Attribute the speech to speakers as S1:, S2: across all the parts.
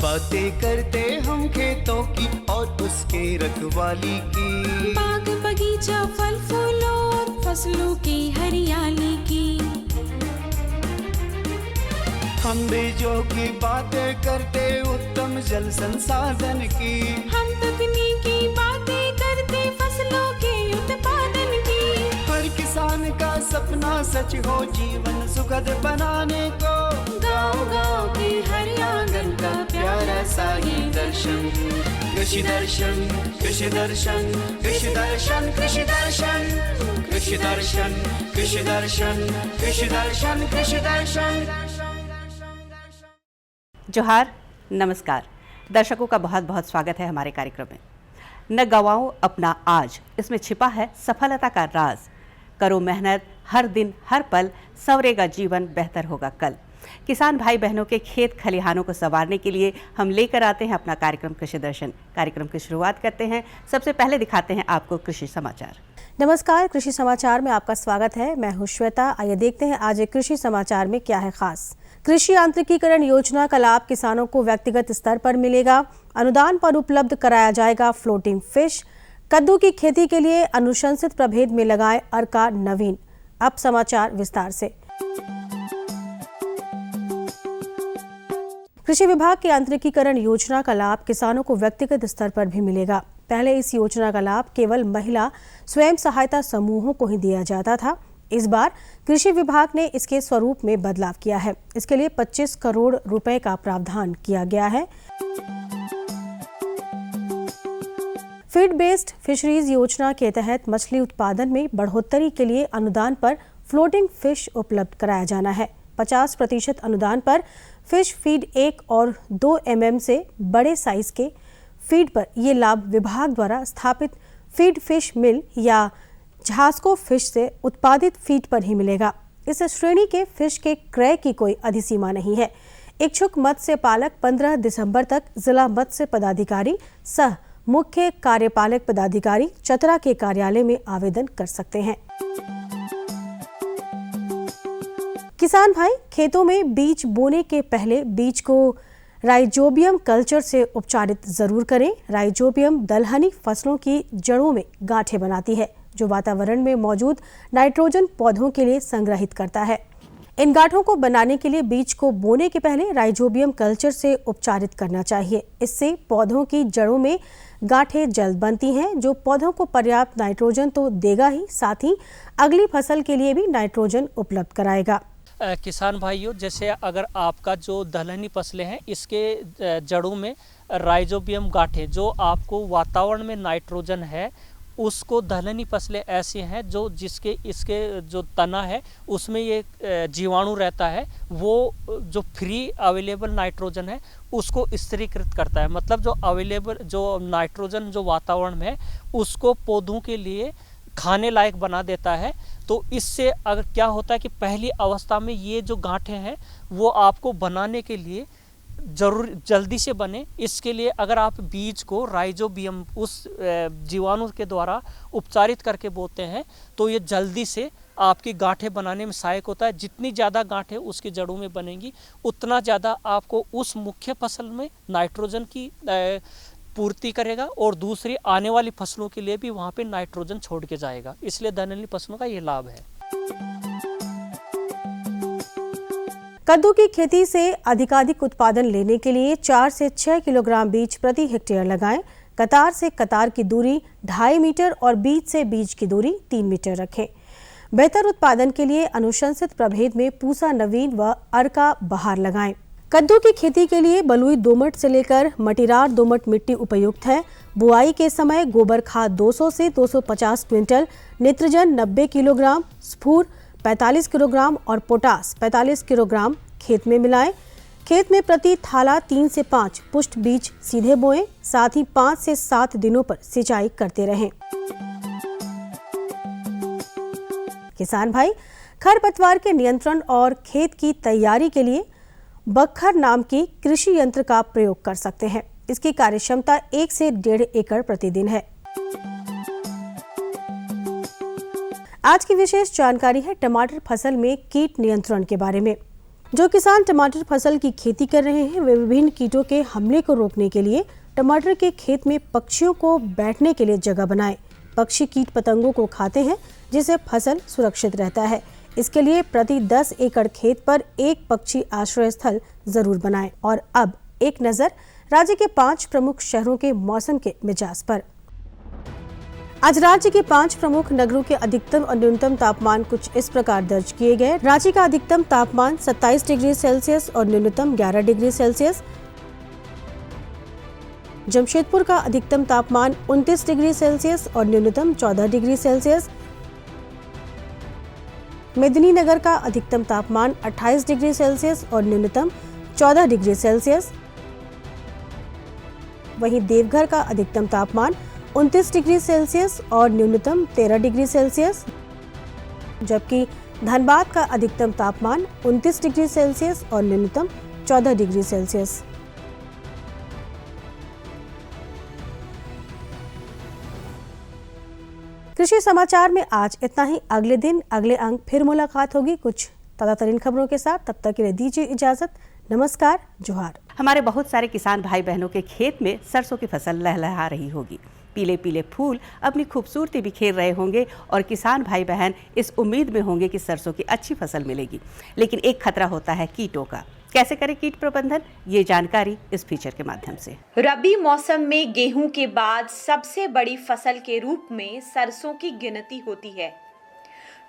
S1: बातें करते हम खेतों की और उसके रखवाली की,
S2: बाग बगीचा फल फूलों और फसलों की हरियाली की।
S1: हम बीजों की बातें करते उत्तम जल संसाधन की,
S2: हम तकनीकी बातें करते फसलों के उत्पादन की।
S1: हर किसान का सपना सच हो जीवन सुखद बनाने को,
S2: गाँव-गाँव के हर आंगन का प्यारा सा ये दर्शन।
S1: कृषि दर्शन, कृषि दर्शन, कृषि दर्शन, कृषि दर्शन, कृषि दर्शन, कृषि दर्शन, कृषि दर्शन, कृषि दर्शन।
S3: जोहार, नमस्कार। दर्शकों का बहुत बहुत स्वागत है हमारे कार्यक्रम में। न गवाओ अपना आज, इसमें छिपा है सफलता का राज। करो मेहनत हर दिन हर पल, संवरेगा जीवन बेहतर होगा कल। किसान भाई बहनों के खेत खलिहानों को संवारने के लिए हम लेकर आते हैं अपना कार्यक्रम कृषि दर्शन। कार्यक्रम की शुरुआत करते हैं, सबसे पहले दिखाते हैं आपको कृषि समाचार।
S4: नमस्कार, कृषि समाचार में आपका स्वागत है। मैं हूं श्वेता। आइए देखते हैं आज एक कृषि समाचार में क्या है खास। कृषि यांत्रिकीकरण योजना का लाभ किसानों को व्यक्तिगत स्तर पर मिलेगा। अनुदान पर उपलब्ध कराया जाएगा फ्लोटिंग फिश। कद्दू की खेती के लिए अनुशंसित प्रभेद में लगाए अर्का नवीन। अब समाचार विस्तार से। कृषि विभाग की यांत्रिकीकरण योजना का लाभ किसानों को व्यक्तिगत स्तर पर भी मिलेगा। पहले इस योजना का लाभ केवल महिला स्वयं सहायता समूहों को ही दिया जाता था। इस बार कृषि विभाग ने इसके स्वरूप में बदलाव किया है। इसके लिए 25 करोड़ रुपए का प्रावधान किया गया है। फीड बेस्ड फिशरीज योजना के तहत मछली उत्पादन में बढ़ोतरी के लिए अनुदान पर फ्लोटिंग फिश उपलब्ध कराया जाना है। 50% अनुदान पर फिश फीड 1 और 2 mm से बड़े साइज के फीड पर यह लाभ विभाग द्वारा स्थापित फीड फिश मिल या झास्को फिश से उत्पादित फीड पर ही मिलेगा। इस श्रेणी के फिश के क्रय की कोई अधिसीमा नहीं है। इच्छुक मत्स्य पालक 15 दिसंबर तक जिला मत्स्य पदाधिकारी सह मुख्य कार्यपालक पदाधिकारी चतरा के कार्यालय में आवेदन कर सकते हैं। किसान भाई खेतों में बीज बोने के पहले बीज को राइजोबियम कल्चर से उपचारित जरूर करें। राइजोबियम दलहनी फसलों की जड़ों में गांठें बनाती है, जो वातावरण में मौजूद नाइट्रोजन पौधों के लिए संग्रहित करता है। इन गांठों को बनाने के लिए बीज को बोने के पहले राइजोबियम कल्चर से उपचारित करना चाहिए। इससे पौधों की जड़ों में गांठें जल्द बनती हैं, जो पौधों को पर्याप्त नाइट्रोजन तो देगा ही, साथ ही अगली फसल के लिए भी नाइट्रोजन उपलब्ध कराएगा।
S5: किसान भाइयों, जैसे अगर आपका जो दलहनी फसलें हैं, इसके जड़ों में राइजोबियम गांठें, जो आपको वातावरण में नाइट्रोजन है उसको, दलहनी फसलें ऐसी हैं जो जिसके इसके जो तना है उसमें ये जीवाणु रहता है, वो जो फ्री अवेलेबल नाइट्रोजन है उसको स्थिरीकृत करता है। मतलब जो अवेलेबल जो नाइट्रोजन जो वातावरण में है उसको पौधों के लिए खाने लायक बना देता है। तो इससे अगर क्या होता है कि पहली अवस्था में ये जो गांठें हैं वो आपको बनाने के लिए जरूर जल्दी से बने। इसके लिए अगर आप बीज को राइजोबियम उस जीवाणु के द्वारा उपचारित करके बोते हैं तो ये जल्दी से आपकी गांठें बनाने में सहायक होता है। जितनी ज़्यादा गांठें उसकी जड़ों में बनेंगी उतना ज़्यादा आपको उस मुख्य फसल में नाइट्रोजन की पूर्ति करेगा और दूसरी आने वाली फसलों के लिए भी वहाँ पे नाइट्रोजन छोड़ के जाएगा। इसलिए दलहनी फसलों का ये लाभ है।
S4: कद्दू की खेती से अधिकाधिक उत्पादन लेने के लिए 4 से 6 किलोग्राम बीज प्रति हेक्टेयर लगाएं। कतार से कतार की दूरी 2.5 मीटर और बीज से बीज की दूरी 3 मीटर रखें। बेहतर उत्पादन के लिए अनुशंसित प्रभेद में पूसा नवीन व अर्का बहार लगाएं। कद्दू की खेती के लिए बलुई दोमट से लेकर मटीरार दोमट मिट्टी उपयुक्त है। बुआई के समय गोबर खाद 200 से 250 क्विंटल, नित्रजन 90 किलोग्राम, स्फूर 45 किलोग्राम और पोटास 45 किलोग्राम खेत में मिलाएं। खेत में प्रति थाला 3 से 5 पुष्ट बीज सीधे बोएं। साथ ही 5 से 7 दिनों पर सिंचाई करते रहें। किसान भाई खरपतवार के नियंत्रण और खेत की तैयारी के लिए बखर नाम की कृषि यंत्र का प्रयोग कर सकते हैं। इसकी कार्यक्षमता 1 से 1.5 एकड़ प्रतिदिन है। आज की विशेष जानकारी है टमाटर फसल में कीट नियंत्रण के बारे में। जो किसान टमाटर फसल की खेती कर रहे हैं वे विभिन्न कीटों के हमले को रोकने के लिए टमाटर के खेत में पक्षियों को बैठने के लिए जगह बनाएं। पक्षी कीट पतंगों को खाते हैं जिससे फसल सुरक्षित रहता है। इसके लिए प्रति 10 एकड़ खेत पर एक पक्षी आश्रय स्थल जरूर बनाएं। और अब एक नजर राज्य के 5 प्रमुख शहरों के मौसम के मिजाज पर। आज राज्य के 5 प्रमुख नगरों के अधिकतम और न्यूनतम तापमान कुछ इस प्रकार दर्ज किए गए। रांची का अधिकतम तापमान 27 डिग्री सेल्सियस और न्यूनतम 11 डिग्री सेल्सियस। जमशेदपुर का अधिकतम तापमान 29 डिग्री सेल्सियस और न्यूनतम 14 डिग्री सेल्सियस। मेदिनीनगर का अधिकतम तापमान 28 डिग्री सेल्सियस और न्यूनतम 14 डिग्री सेल्सियस। वहीं देवघर का अधिकतम तापमान 29 डिग्री सेल्सियस और न्यूनतम 13 डिग्री सेल्सियस, जबकि धनबाद का अधिकतम तापमान 29 डिग्री सेल्सियस और न्यूनतम 14 डिग्री सेल्सियस। कृषि समाचार में आज इतना ही। अगले दिन अगले अंक फिर मुलाकात होगी कुछ ताज़ा तरीन खबरों के साथ। तब तक के लिए दीजिए इजाजत। नमस्कार, जोहार।
S3: हमारे बहुत सारे किसान भाई बहनों के खेत में सरसों की फसल लहलहा रही होगी। पीले पीले फूल अपनी खूबसूरती बिखेर रहे होंगे और किसान भाई बहन इस उम्मीद में होंगे कि सरसों की अच्छी फसल मिलेगी। लेकिन एक खतरा होता है कीटों का। कैसे करें कीट प्रबंधन, ये जानकारी इस फीचर के माध्यम से।
S2: रबी मौसम में गेहूं के बाद सबसे बड़ी फसल के रूप में सरसों की गिनती होती है।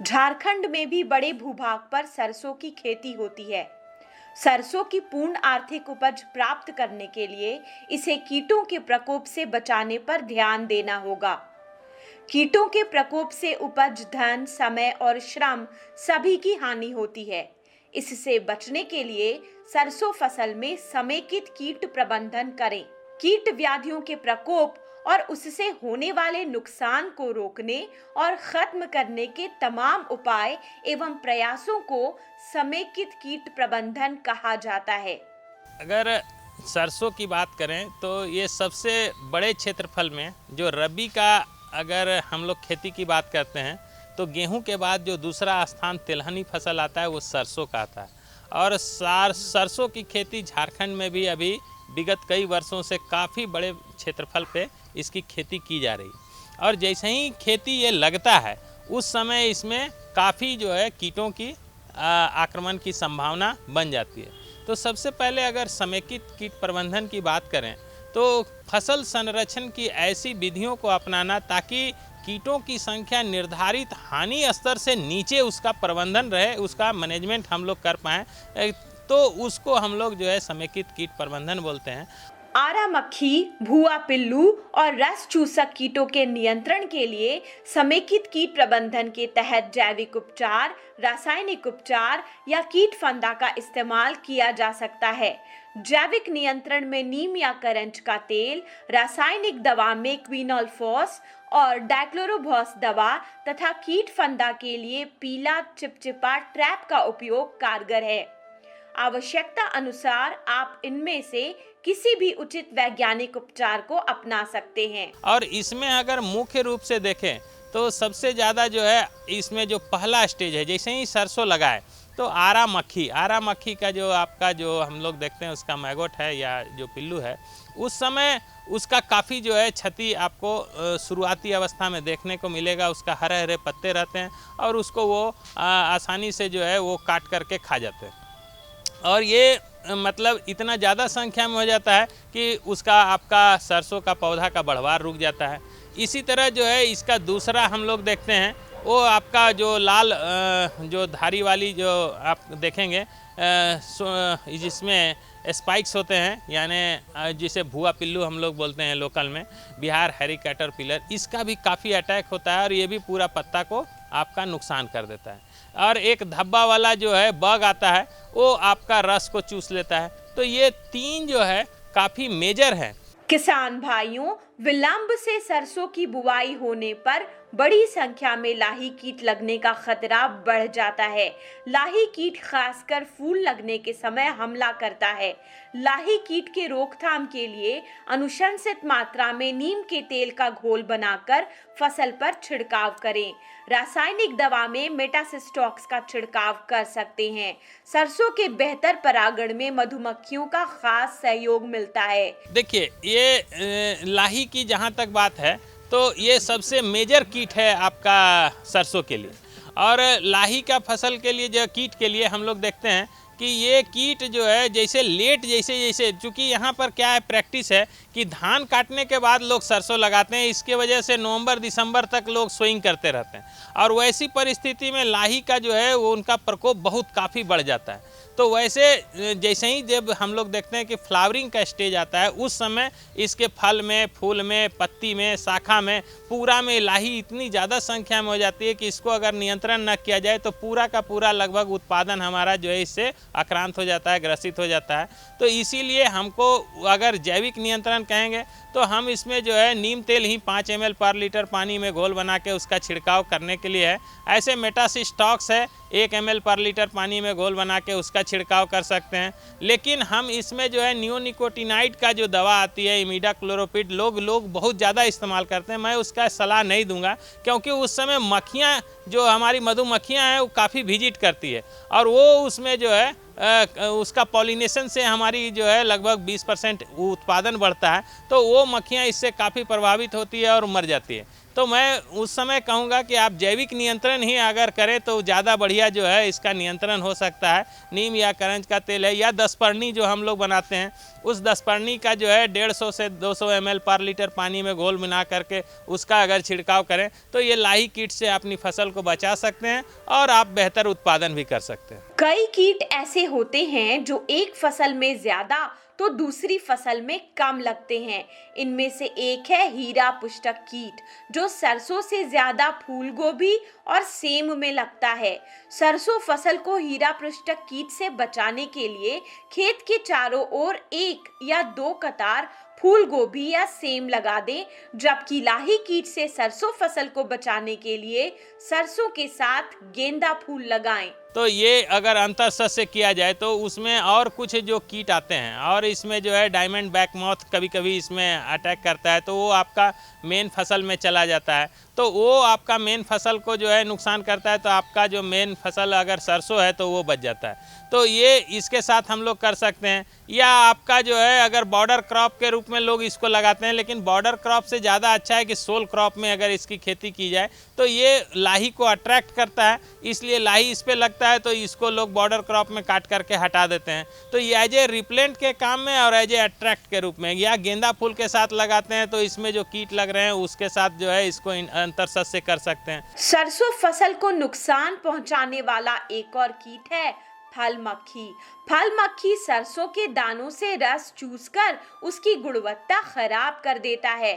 S2: झारखंड में भी बड़े भूभाग पर सरसों की खेती होती है। सरसों की पूर्ण आर्थिक उपज प्राप्त करने के लिए इसे कीटों के प्रकोप से बचाने पर ध्यान देना होगा। कीटों के प्रकोप से उपज, धन, समय और श्रम सभी की हानि होती है। इससे बचने के लिए सरसों फसल में समेकित कीट प्रबंधन करें। कीट व्याधियों के प्रकोप और उससे होने वाले नुकसान को रोकने और खत्म करने के तमाम उपाय एवं प्रयासों को समेकित कीट प्रबंधन कहा जाता है।
S6: अगर सरसों की बात करें तो ये सबसे बड़े क्षेत्रफल में जो रबी का अगर हम लोग खेती की बात करते हैं तो गेहूं के बाद जो दूसरा स्थान तिलहनी फसल आता है वो सरसों का आता है। और सरसों की खेती झारखंड में भी अभी विगत कई वर्षों से काफ़ी बड़े क्षेत्रफल पे इसकी खेती की जा रही। और जैसे ही खेती ये लगता है उस समय इसमें काफ़ी जो है कीटों की आक्रमण की संभावना बन जाती है। तो सबसे पहले अगर समेकित कीट प्रबंधन की बात करें तो फसल संरक्षण की ऐसी विधियों को अपनाना ताकि कीटों की संख्या निर्धारित हानि स्तर से नीचे उसका प्रबंधन रहे, उसका मैनेजमेंट हम लोग कर पाएँ, तो उसको हम लोग जो है समेकित कीट प्रबंधन बोलते हैं।
S2: आरा मक्खी, भुआ पिल्लू और रस चूसक कीटों के नियंत्रण के लिए समेकित कीट प्रबंधन के तहत जैविक उपचार, रासायनिक उपचार या कीट फंदा का इस्तेमाल किया जा सकता है। जैविक नियंत्रण में नीम या करंज का तेल, रासायनिक दवा में क्विनोलफॉस और डाइक्लोरोभॉस दवा तथा कीट फंदा के लिए पीला चिपचिपा ट्रैप का उपयोग कारगर है। आवश्यकता अनुसार आप इनमें से किसी भी उचित वैज्ञानिक उपचार को अपना सकते हैं।
S6: और इसमें अगर मुख्य रूप से देखें तो सबसे ज़्यादा जो है इसमें जो पहला स्टेज है, जैसे ही सरसों लगाए तो आरा मक्खी का जो आपका जो हम लोग देखते हैं उसका मैगोट है या जो पिल्लू है, उस समय उसका काफ़ी जो है क्षति आपको शुरुआती अवस्था में देखने को मिलेगा। उसका हरे हरे पत्ते रहते हैं और उसको वो आसानी से जो है वो काट करके खा जाते हैं। और ये मतलब इतना ज़्यादा संख्या में हो जाता है कि उसका आपका सरसों का पौधा का बढ़वार रुक जाता है। इसी तरह जो है इसका दूसरा हम लोग देखते हैं वो आपका जो लाल जो धारी वाली जो आप देखेंगे जिसमें स्पाइक्स होते हैं, यानी जिसे भुआ पिल्लू हम लोग बोलते हैं लोकल में, बिहार हैरी कैटरपिलर, इसका भी काफ़ी अटैक होता है और ये भी पूरा पत्ता को आपका नुकसान कर देता है। और एक धब्बा वाला जो है बग आता है वो आपका रस को चूस लेता है। तो ये तीन जो है काफ़ी मेजर है।
S2: किसान भाइयों, विलंब से सरसों की बुआई होने पर बड़ी संख्या में लाही कीट लगने का खतरा बढ़ जाता है। लाही कीट खासकर फूल लगने के समय हमला करता है। लाही कीट के रोकथाम के लिए अनुशंसित मात्रा में नीम के तेल का घोल बनाकर फसल पर छिड़काव करें। रासायनिक दवा में मेटासिस्टॉक्स का छिड़काव कर सकते हैं। सरसों के बेहतर परागण में मधुमक्खियों का खास सहयोग मिलता है।
S6: देखिए, ये लाही की जहाँ तक बात है तो ये सबसे मेजर कीट है आपका सरसों के लिए। और लाही का फसल के लिए जो कीट के लिए हम लोग देखते हैं कि ये कीट जो है जैसे चूँकि यहाँ पर क्या है, प्रैक्टिस है कि धान काटने के बाद लोग सरसों लगाते हैं। इसके वजह से नवंबर दिसंबर तक लोग सोइंग करते रहते हैं और वैसी परिस्थिति में लाही का जो है वो उनका प्रकोप बहुत काफ़ी बढ़ जाता है। तो वैसे जैसे ही जब हम लोग देखते हैं कि फ्लावरिंग का स्टेज आता है, उस समय इसके फल में, फूल में, पत्ती में, शाखा में, पूरा में लाही इतनी ज़्यादा संख्या में हो जाती है कि इसको अगर नियंत्रण न किया जाए तो पूरा का पूरा लगभग उत्पादन हमारा जो है इससे आक्रांत हो जाता है, ग्रसित हो जाता है। तो इसीलिए हमको अगर जैविक नियंत्रण कहेंगे तो हम इसमें जो है नीम तेल ही 5 ml पर लीटर पानी में घोल बना के उसका छिड़काव करने के लिए है। ऐसे मेटासिस्टॉक्स है 1 ml पर लीटर पानी में घोल बना के उसका छिड़काव कर सकते हैं। लेकिन हम इसमें जो है नियोनिकोटिनाइड का जो दवा आती है, इमिडाक्लोरोपिड, लोग बहुत ज़्यादा इस्तेमाल करते हैं। मैं उसका सलाह नहीं दूंगा क्योंकि उस समय मक्खियाँ जो हमारी मधुमक्खियाँ हैं वो काफ़ी विजिट करती है और वो उसमें जो है उसका पॉलिनेशन से हमारी जो है लगभग 20% उत्पादन बढ़ता है। तो वो मक्खियाँ इससे काफ़ी प्रभावित होती है और मर जाती है। तो मैं उस समय कहूँगा कि आप जैविक नियंत्रण ही अगर करें तो ज़्यादा बढ़िया जो है इसका नियंत्रण हो सकता है। नीम या करंज का तेल है या दसपर्णी जो हम लोग बनाते हैं, उस दसपर्णी का जो है 150 से 200 ml पर लीटर पानी में घोल मिला करके उसका अगर छिड़काव करें तो ये लाही कीट से अपनी फसल को बचा सकते हैं और आप बेहतर उत्पादन भी कर सकते हैं।
S2: कई कीट ऐसे होते हैं जो एक फसल में ज्यादा तो दूसरी फसल में कम लगते हैं। इनमें से एक है हीरा पुष्टक कीट, जो सरसों से ज्यादा फूल गोभी और सेम में लगता है। सरसों फसल को हीरा पुष्टक कीट से बचाने के लिए खेत के चारों ओर 1 या 2 कतार फूल गोभी या सेम लगा दें, जबकि लाही कीट से सरसों फसल को बचाने के लिए सरसों के साथ गेंदा फूल लगाएं।
S6: तो ये अगर अंतर सस्य किया जाए तो उसमें और कुछ जो कीट आते हैं और इसमें जो है डायमंड बैक मॉथ कभी कभी इसमें अटैक करता है तो वो आपका मेन फसल में चला जाता है। तो वो आपका मेन फसल को जो है नुकसान करता है। तो आपका जो मेन फसल अगर सरसों है तो वो बच जाता है। तो ये इसके साथ हम लोग कर सकते हैं। या आपका जो है अगर बॉर्डर क्रॉप के रूप में लोग इसको लगाते हैं, लेकिन बॉर्डर क्रॉप से ज़्यादा अच्छा है कि सोल क्रॉप में अगर इसकी खेती की जाए तो ये लाही को अट्रैक्ट करता है, इसलिए लाही इस पर लगता है तो इसको लोग बॉर्डर क्रॉप में काट करके हटा देते हैं। तो ये एज ए रिप्लेंट के काम में और एज ए अट्रैक्ट के रूप में, या गेंदा फूल के साथ लगाते हैं तो इसमें जो कीट लग रहे हैं उसके साथ जो है इसको अंतर सस्य कर सकते हैं।
S2: सरसों फसल को नुकसान पहुंचाने वाला एक और कीट है फल मक्खी। फल मक्खी सरसों के दानों से रस चूसकर उसकी गुणवत्ता खराब कर देता है,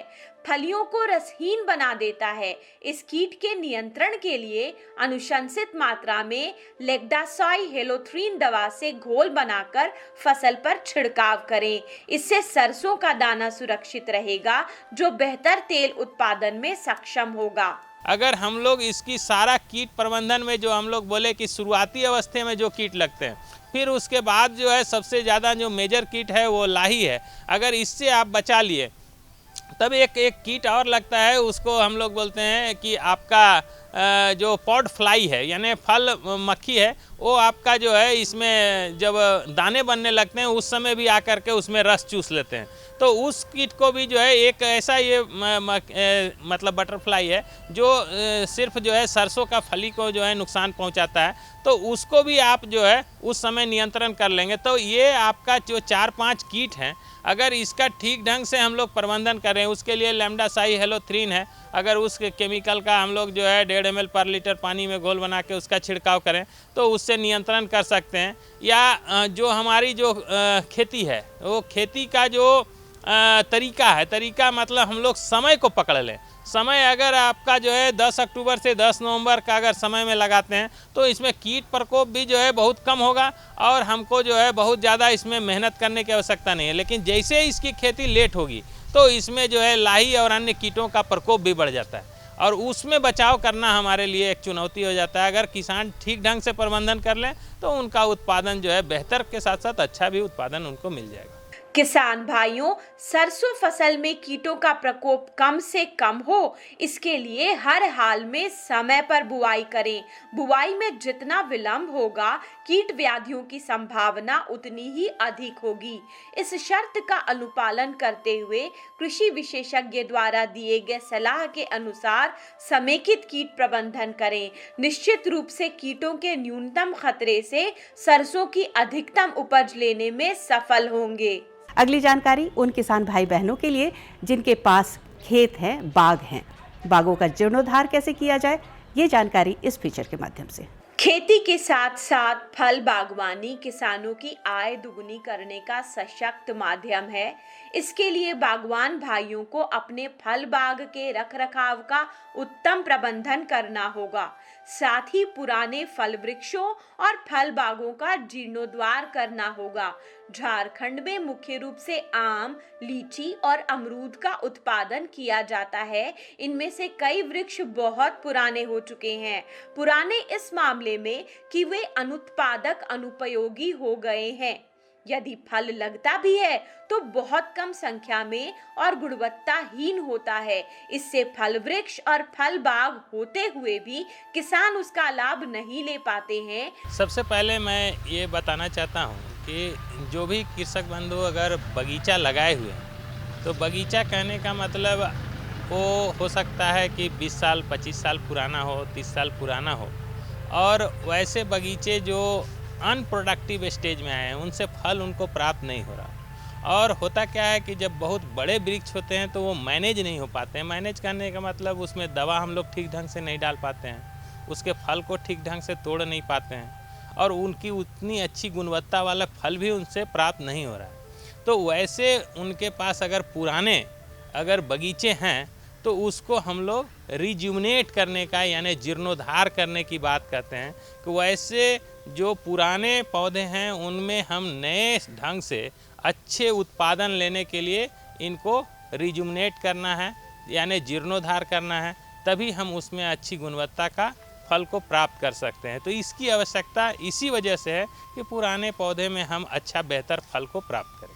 S2: फलियों को रसहीन बना देता है। इस कीट के नियंत्रण के लिए अनुशंसित मात्रा में लेग्डासाई हेलोथ्रीन दवा से घोल बनाकर फसल पर छिड़काव करें। इससे सरसों का दाना सुरक्षित रहेगा, जो बेहतर तेल उत्पादन में सक्षम होगा।
S6: अगर हम लोग इसकी सारा कीट प्रबंधन में जो हम लोग बोले कि शुरुआती अवस्थे में जो कीट लगते हैं, फिर उसके बाद जो है सबसे ज़्यादा जो मेजर कीट है वो लाही है। अगर इससे आप बचा लिए तब एक कीट और लगता है, उसको हम लोग बोलते हैं कि आपका जो पॉड फ्लाई है यानी फल मक्खी है, वो आपका जो है इसमें जब दाने बनने लगते हैं उस समय भी आकर के उसमें रस चूस लेते हैं। तो उस कीट को भी जो है एक ऐसा ये मतलब बटरफ्लाई है जो सिर्फ जो है सरसों का फली को जो है नुकसान पहुंचाता है। तो उसको भी आप जो है उस समय नियंत्रण कर लेंगे। तो ये आपका जो 4-5 कीट हैं, अगर इसका ठीक ढंग से हम लोग प्रबंधन करें, उसके लिए लेम्डासाई हेलोथ्रीन है, अगर उस केमिकल का हम लोग जो है 1.5 ml पर लीटर पानी में घोल बना के उसका छिड़काव करें तो उससे नियंत्रण कर सकते हैं। या जो हमारी जो खेती है, वो खेती का जो तरीका मतलब हम लोग समय को पकड़ लें। समय अगर आपका जो है 10 अक्टूबर से 10 नवंबर का अगर समय में लगाते हैं तो इसमें कीट प्रकोप भी जो है बहुत कम होगा और हमको जो है बहुत ज़्यादा इसमें मेहनत करने की आवश्यकता नहीं है। लेकिन जैसे इसकी खेती लेट होगी तो इसमें जो है लाही और अन्य कीटों का प्रकोप भी बढ़ जाता है और उसमें बचाव करना हमारे लिए एक चुनौती हो जाता है। अगर किसान ठीक ढंग से प्रबंधन कर लें तो उनका उत्पादन जो है बेहतर के साथ साथ अच्छा भी उत्पादन उनको मिल जाएगा।
S2: किसान भाइयों, सरसों फसल में कीटों का प्रकोप कम से कम हो, इसके लिए हर हाल में समय पर बुआई करें। बुआई में जितना विलंब होगा, कीट व्याधियों की संभावना उतनी ही अधिक होगी। इस शर्त का अनुपालन करते हुए कृषि विशेषज्ञ द्वारा दिए गए सलाह के अनुसार समेकित कीट प्रबंधन करें। निश्चित रूप से कीटों के न्यूनतम खतरे से सरसों की अधिकतम उपज लेने में सफल होंगे।
S3: अगली जानकारी उन किसान भाई बहनों के लिए जिनके पास खेत हैं, बाग हैं। बागों का जीर्णोद्धार कैसे किया जाए, ये जानकारी इस फीचर के माध्यम से।
S2: खेती के साथ साथ फल बागवानी किसानों की आय दुगुनी करने का सशक्त माध्यम है। इसके लिए बागवान भाइयों को अपने फल बाग के रखरखाव का उत्तम प्रबंधन करना होगा। साथ ही पुराने फल वृक्षों और फल बागों का जीर्णोद्धार करना होगा। झारखंड में मुख्य रूप से आम, लीची और अमरूद का उत्पादन किया जाता है। इनमें से कई वृक्ष बहुत पुराने हो चुके हैं। पुराने इस मामले में कि वे अनुत्पादक, अनुपयोगी हो गए हैं। यदि फल लगता भी है तो बहुत कम संख्या में और गुणवत्ताहीन होता है। इससे फल वृक्ष और फल बाग होते हुए भी किसान उसका लाभ नहीं ले पाते हैं।
S6: सबसे पहले मैं ये बताना चाहता हूँ कि जो भी कृषक बंधु अगर बगीचा लगाए हुए हैं तो बगीचा कहने का मतलब वो हो सकता है कि 20 साल 25 साल पुराना हो, 30 साल पुराना हो, और वैसे बगीचे जो अनप्रोडक्टिव स्टेज में आए हैं उनसे फल उनको प्राप्त नहीं हो रहा। और होता क्या है कि जब बहुत बड़े वृक्ष होते हैं तो वो मैनेज नहीं हो पाते हैं। मैनेज करने का मतलब उसमें दवा हम लोग ठीक ढंग से नहीं डाल पाते हैं, उसके फल को ठीक ढंग से तोड़ नहीं पाते हैं और उनकी उतनी अच्छी गुणवत्ता वाला फल भी उनसे प्राप्त नहीं हो रहा है। तो वैसे उनके पास अगर पुराने बगीचे हैं तो उसको हम लोग रिज्यूमिनेट करने का यानी जीर्णोद्धार करने की बात करते हैं कि वैसे जो पुराने पौधे हैं उनमें हम नए ढंग से अच्छे उत्पादन लेने के लिए इनको रिज्यूमिनेट करना है यानी जीर्णोद्धार करना है, तभी हम उसमें अच्छी गुणवत्ता का फल को प्राप्त कर सकते हैं। तो इसकी आवश्यकता इसी वजह से है कि पुराने पौधे में हम अच्छा बेहतर फल को प्राप्त करें।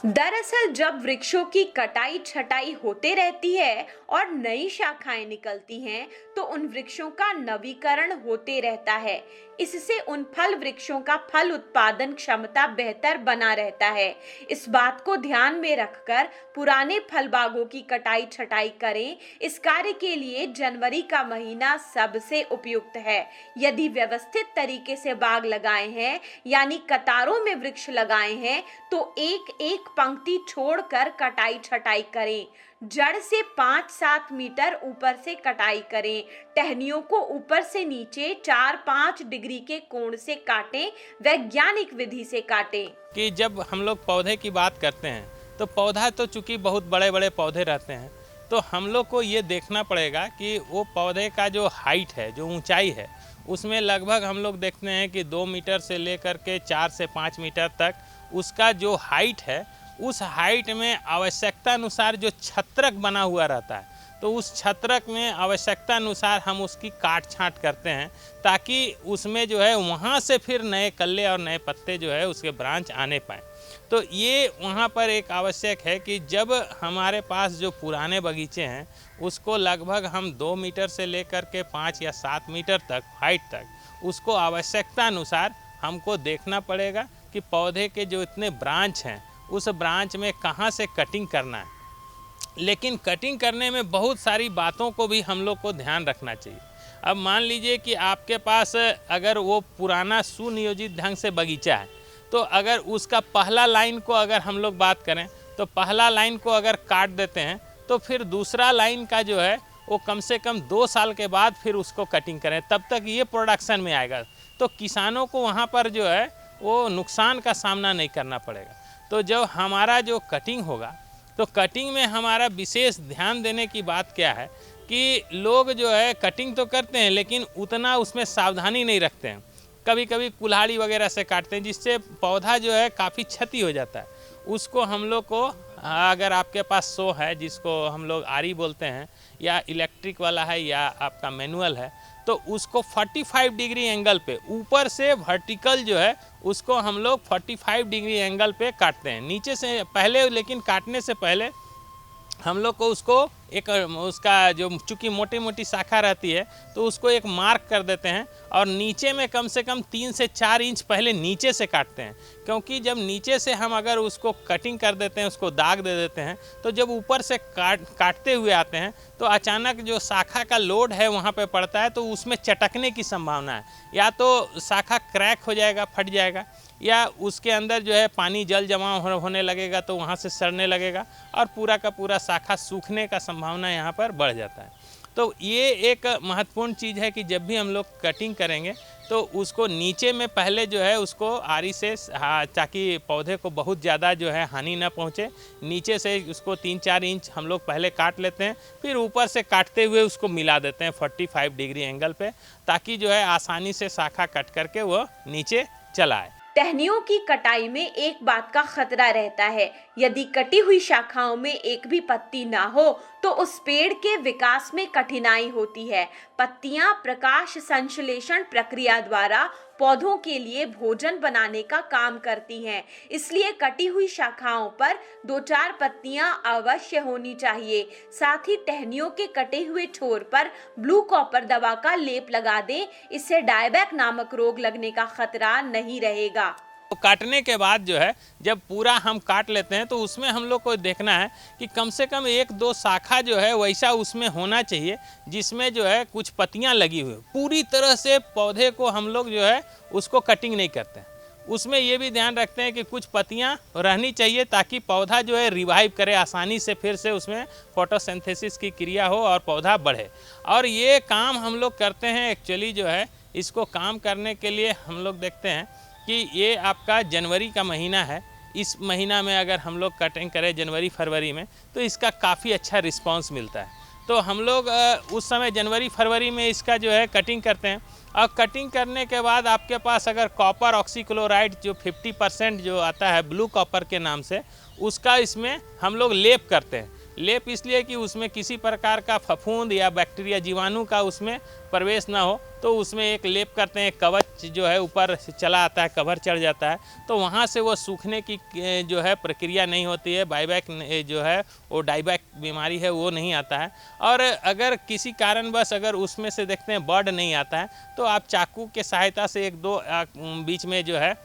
S2: दरअसल जब वृक्षों की कटाई छटाई होते रहती है और नई शाखाएं निकलती हैं तो उन वृक्षों का नवीकरण होते रहता है। इससे उन फल वृक्षों का फल उत्पादन क्षमता बेहतर बना रहता है। इस बात को ध्यान में रखकर पुराने फल बागों की कटाई छटाई करें। इस कार्य के लिए जनवरी का महीना सबसे उपयुक्त है। यदि व्यवस्थित तरीके से बाग लगाए हैं यानी कतारों में वृक्ष लगाए हैं तो एक एक पंक्ति छोड़कर कटाई छटाई करें। जड़ से 5-7 मीटर ऊपर से कटाई करें। टहनियों को ऊपर से नीचे 4-5 डिग्री के कोण से काटें। वैज्ञानिक विधि से काटें।
S6: कि जब हम लोग पौधे की बात करते हैं तो पौधा तो चूंकि बहुत बड़े बड़े पौधे रहते हैं तो हम लोग को ये देखना पड़ेगा कि वो पौधे का जो हाइट है, जो ऊंचाई है, उसमें लगभग हम लोग देखते हैं कि 2 मीटर से लेकर के 4 से 5 मीटर तक उसका जो हाइट है, उस हाइट में आवश्यकता अनुसार जो छत्रक बना हुआ रहता है तो उस छत्रक में आवश्यकता अनुसार हम उसकी काट छांट करते हैं ताकि उसमें जो है वहाँ से फिर नए कल्ले और नए पत्ते जो है उसके ब्रांच आने पाएँ। तो ये वहाँ पर एक आवश्यक है कि जब हमारे पास जो पुराने बगीचे हैं उसको लगभग हम 2 मीटर से लेकर के 5 या 7 मीटर तक हाइट तक उसको आवश्यकता अनुसार हमको देखना पड़ेगा कि पौधे के जो इतने ब्रांच हैं उस ब्रांच में कहाँ से कटिंग करना है। लेकिन कटिंग करने में बहुत सारी बातों को भी हम लोग को ध्यान रखना चाहिए। अब मान लीजिए कि आपके पास अगर वो पुराना सुनियोजित ढंग से बगीचा है तो अगर उसका पहला लाइन को अगर हम लोग बात करें तो पहला लाइन को अगर काट देते हैं तो फिर दूसरा लाइन का जो है वो कम से कम 2 साल के बाद फिर उसको कटिंग करें, तब तक ये प्रोडक्शन में आएगा। तो किसानों को वहाँ पर जो है वो नुकसान का सामना नहीं करना पड़ेगा। तो जब हमारा जो कटिंग होगा तो कटिंग में हमारा विशेष ध्यान देने की बात क्या है कि लोग जो है कटिंग तो करते हैं लेकिन उतना उसमें सावधानी नहीं रखते हैं। कभी कभी कुल्हाड़ी वगैरह से काटते हैं जिससे पौधा जो है काफ़ी क्षति हो जाता है। उसको हम लोग को अगर आपके पास सो है, जिसको हम लोग आरी बोलते हैं, या इलेक्ट्रिक वाला है या आपका मैनुअल है, तो उसको 45 डिग्री एंगल पे ऊपर से वर्टिकल जो है उसको हम लोग 45 डिग्री एंगल पे काटते हैं नीचे से पहले। लेकिन काटने से पहले हम लोग को उसको एक उसका जो चूँकि मोटी मोटी शाखा रहती है तो उसको एक मार्क कर देते हैं और नीचे में कम से कम 3 से 4 इंच पहले नीचे से काटते हैं, क्योंकि जब नीचे से हम अगर उसको कटिंग कर देते हैं, उसको दाग दे देते हैं, तो जब ऊपर से काटते हुए आते हैं तो अचानक जो शाखा का लोड है वहाँ पे पड़ता है, तो उसमें चटकने की संभावना है। या तो शाखा क्रैक हो जाएगा, फट जाएगा, या उसके अंदर जो है पानी जल जमा होने लगेगा तो वहाँ से सड़ने लगेगा और पूरा का पूरा शाखा सूखने का संभावना यहाँ पर बढ़ जाता है। तो ये एक महत्वपूर्ण चीज़ है कि जब भी हम लोग कटिंग करेंगे तो उसको नीचे में पहले जो है उसको आरी से, ताकि पौधे को बहुत ज़्यादा जो है हानि न पहुँचे, नीचे से उसको 3-4 इंच हम लोग पहले काट लेते हैं, फिर ऊपर से काटते हुए उसको मिला देते हैं 45 डिग्री एंगल पे, ताकि जो है आसानी से शाखा कट करके वो नीचे चला आए।
S2: टहनियों की कटाई में एक बात का खतरा रहता है, यदि कटी हुई शाखाओं में एक भी पत्ती ना हो तो उस पेड़ के विकास में कठिनाई होती है। पत्तियां प्रकाश संश्लेषण प्रक्रिया द्वारा पौधों के लिए भोजन बनाने का काम करती हैं, इसलिए कटी हुई शाखाओं पर 2-4 पत्तियां अवश्य होनी चाहिए। साथ ही टहनियों के कटे हुए छोर पर ब्लू कॉपर दवा का लेप लगा दें, इससे डायबैक नामक रोग लगने का खतरा नहीं रहेगा।
S6: तो काटने के बाद जो है जब पूरा हम काट लेते हैं तो उसमें हम लोग को देखना है कि कम से कम 1-2 शाखा जो है वैसा उसमें होना चाहिए जिसमें जो है कुछ पत्तियां लगी हुई। पूरी तरह से पौधे को हम लोग जो है उसको कटिंग नहीं करते हैं, उसमें ये भी ध्यान रखते हैं कि कुछ पत्तियां रहनी चाहिए ताकि पौधा जो है रिवाइव करे, आसानी से फिर से उसमें फोटोसिंथेसिस की क्रिया हो और पौधा बढ़े। और ये काम हम लोग करते हैं एक्चुअली जो है इसको काम करने के लिए हम लोग देखते हैं कि ये आपका जनवरी का महीना है, इस महीना में अगर हम लोग कटिंग करें जनवरी फरवरी में तो इसका काफ़ी अच्छा रिस्पांस मिलता है। तो हम लोग उस समय जनवरी फरवरी में इसका जो है कटिंग करते हैं। और कटिंग करने के बाद आपके पास अगर कॉपर ऑक्सीक्लोराइड जो 50% जो आता है ब्लू कॉपर के नाम से, उसका इसमें हम लोग लेप करते हैं। लेप इसलिए कि उसमें किसी प्रकार का फफूंद या बैक्टीरिया जीवाणु का उसमें प्रवेश ना हो, तो उसमें एक लेप करते हैं। कवच जो है ऊपर से चला आता है, कवर चढ़ जाता है, तो वहाँ से वो सूखने की जो है प्रक्रिया नहीं होती है, बाईबैक जो है वो डाईबैक बीमारी है वो नहीं आता है। और अगर किसी कारणवश अगर उसमें से देखते हैं बर्ड नहीं आता है तो आप चाकू के सहायता से 1-2 बीच में जो है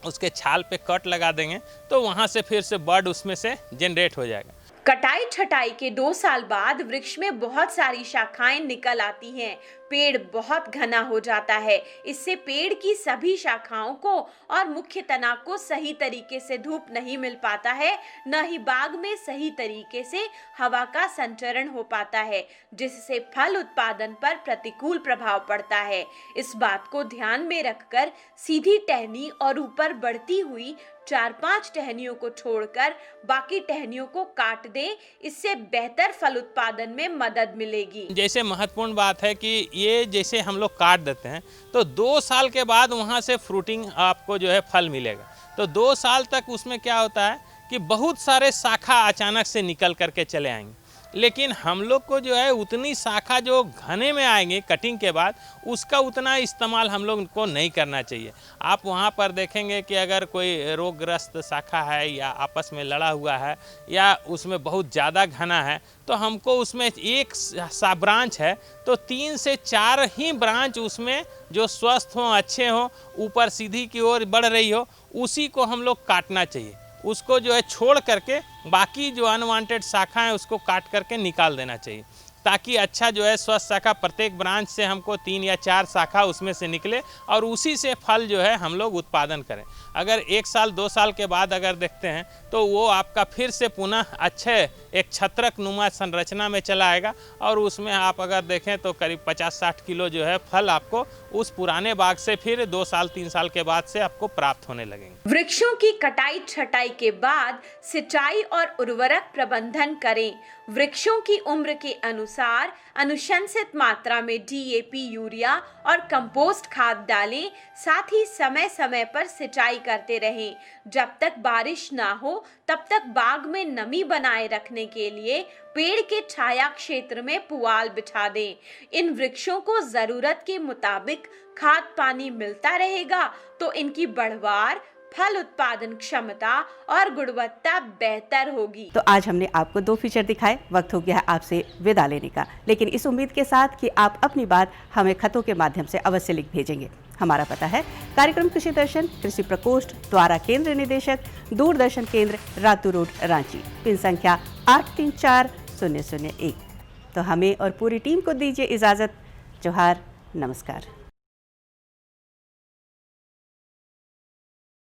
S6: उसके छाल पे कट लगा देंगे तो वहाँ से फिर से बर्ड उसमें से जनरेट हो जाएगा।
S2: कटाई छटाई के 2 साल बाद वृक्ष में बहुत सारी शाखाएं निकल आती हैं, पेड़ बहुत घना हो जाता है। इससे पेड़ की सभी शाखाओं को और मुख्य तना को सही तरीके से धूप नहीं मिल पाता है, न ही बाग में सही तरीके से हवा का संचरण हो पाता है, जिससे फल उत्पादन पर प्रतिकूल प्रभाव पड़ता है। इस बात को ध्यान में रखकर सीधी टहनी और ऊपर बढ़ती हुई 4-5 टहनियों को छोड़कर बाकी टहनियों को काट दें, इससे बेहतर फल उत्पादन में मदद मिलेगी।
S6: जैसे महत्वपूर्ण बात है कि ये जैसे हम लोग काट देते हैं तो 2 साल के बाद वहाँ से फ्रूटिंग आपको जो है फल मिलेगा। तो 2 साल तक उसमें क्या होता है कि बहुत सारे शाखा अचानक से निकल करके चले आएंगे, लेकिन हम लोग को जो है उतनी शाखा जो घने में आएंगे कटिंग के बाद उसका उतना इस्तेमाल हम लोग को नहीं करना चाहिए। आप वहाँ पर देखेंगे कि अगर कोई रोगग्रस्त शाखा है या आपस में लड़ा हुआ है या उसमें बहुत ज़्यादा घना है तो हमको उसमें एक सा ब्रांच है तो 3 से 4 ही ब्रांच उसमें जो स्वस्थ हों, अच्छे हों, ऊपर सीधी की ओर बढ़ रही हो, उसी को हम लोग काटना चाहिए। उसको जो है छोड़ करके बाकी जो अनवांटेड शाखा है उसको काट करके निकाल देना चाहिए, ताकि अच्छा जो है स्वस्थ शाखा प्रत्येक ब्रांच से हमको 3 या 4 शाखा उसमें से निकले और उसी से फल जो है हम लोग उत्पादन करें। अगर 1 साल 2 साल के बाद अगर देखते हैं तो वो आपका फिर से पुनः अच्छे एक छत्रक नुमा संरचना में चला आएगा और उसमें आप अगर देखें तो करीब 50-60 किलो जो है फल आपको उस पुराने बाग से फिर 2 साल 3 साल के बाद से आपको प्राप्त होने लगेंगे।
S2: वृक्षों की कटाई छटाई के बाद सिंचाई और उर्वरक प्रबंधन करें। वृक्षों की उम्र के अनुसार अनुशंसित मात्रा में डीएपी, यूरिया और कंपोस्ट खाद डालें। साथ ही समय समय पर सिंचाई करते रहें। जब तक बारिश ना हो तब तक बाग में नमी बनाए रखने के लिए पेड़ के छाया क्षेत्र में पुआल बिछा दें। इन वृक्षों को जरूरत के मुताबिक खाद पानी मिलता रहेगा तो इनकी बढ़वार, फल उत्पादन क्षमता और गुणवत्ता बेहतर होगी।
S3: तो आज हमने आपको 2 फीचर दिखाए। वक्त हो गया है आपसे विदा लेने का, लेकिन इस उम्मीद के साथ कि आप अपनी बात हमें खतों के माध्यम से अवश्य लिख भेजेंगे। हमारा पता है कार्यक्रम कृषि दर्शन, कृषि प्रकोष्ठ, द्वारा केंद्र निदेशक, दूरदर्शन केंद्र, रातू रोड, रांची। पिन संख्या 834001। तो हमें और पूरी टीम को दीजिए इजाजत। जोहार, नमस्कार।